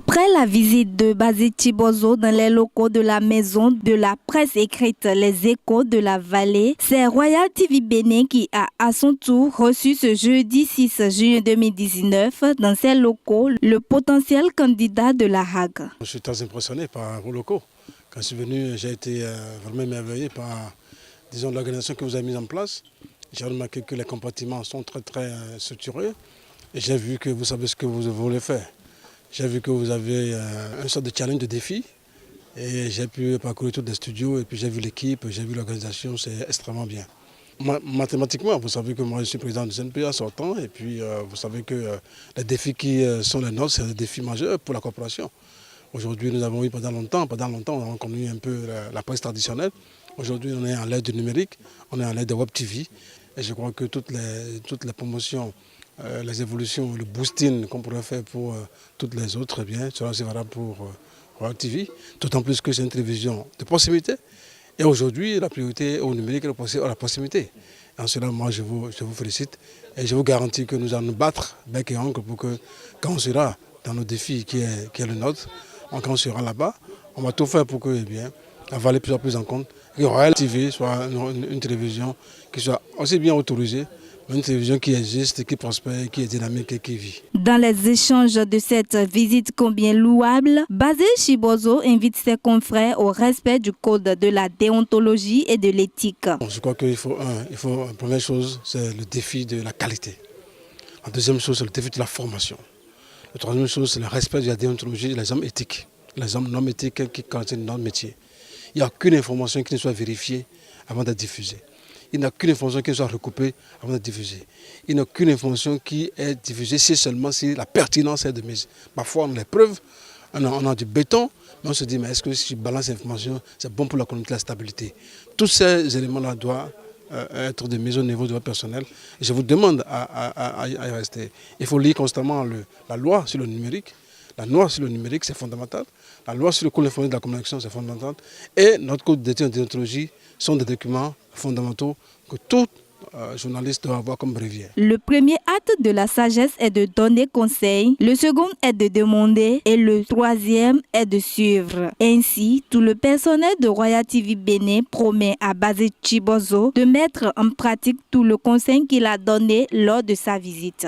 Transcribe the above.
Après la visite de Basile Chibozo dans les locaux de la maison de la presse écrite Les Échos de la Vallée, c'est Royal TV Bénin qui a à son tour reçu ce jeudi 6 juin 2019 dans ses locaux le potentiel candidat de la Hague. Je suis très impressionné par vos locaux. Quand je suis venu, j'ai été vraiment émerveillé par l'organisation que vous avez mise en place. J'ai remarqué que les compartiments sont très structurés et j'ai vu que vous savez ce que vous voulez faire. J'ai vu que vous avez un sorte de challenge, de défi, et j'ai pu parcourir tous les studios, et puis j'ai vu l'équipe, j'ai vu l'organisation, c'est extrêmement bien. Mathématiquement, vous savez que moi je suis président du CNPA sortant, et puis vous savez que les défis qui sont les nôtres, c'est des défis majeurs pour la corporation. Aujourd'hui, nous avons eu pendant longtemps, on a connu un peu la presse traditionnelle. Aujourd'hui, on est à l'ère du numérique, on est à l'ère de Web TV, et je crois que toutes les promotions, les évolutions, le boosting qu'on pourrait faire pour toutes les autres, eh bien, cela c'est valable pour Royal TV, d'autant plus que c'est une télévision de proximité. Et aujourd'hui, la priorité au numérique est à la proximité. En cela, moi, je vous félicite et je vous garantis que nous allons nous battre bec et ongle pour que, quand on sera dans nos défis qui est le nôtre, quand on sera là-bas, on va tout faire pour que, eh bien, la Vallée soit plus en compte, que Royal TV soit une télévision qui soit aussi bien autorisée, une télévision qui existe, qui prospère, qui est dynamique et qui vit. Dans les échanges de cette visite combien louable, Basile Chibozo invite ses confrères au respect du code de la déontologie et de l'éthique. Je crois qu'il faut, la première chose, c'est le défi de la qualité. La deuxième chose, c'est le défi de la formation. La troisième chose, c'est le respect de la déontologie et les hommes éthiques. Les hommes non éthiques qui continuent dans le métier. Il n'y a aucune information qui ne soit vérifiée avant d'être diffusée. Il n'y a qu'une information qui soit recoupée avant d'être diffusée. Il n'y a qu'une information qui est diffusée si seulement si la pertinence est de mise. Parfois on a les preuves, on a du béton, mais on se dit mais est-ce que si je balance l'information, c'est bon pour la communauté, la stabilité. Tous ces éléments-là doivent être de mise au niveau de votre personnel. Et je vous demande à y rester. Il faut lire constamment la loi sur le numérique. La loi sur le numérique, c'est fondamental. La loi sur le code informatique de la communication, c'est fondamental. Et notre code d'éthique et de déontologie sont des documents fondamentaux que tout journaliste doit avoir comme bréviaire. Le premier acte de la sagesse est de donner conseil, le second est de demander et le troisième est de suivre. Ainsi, tout le personnel de Royal TV Bénin promet à Basile Chibozo de mettre en pratique tout le conseil qu'il a donné lors de sa visite.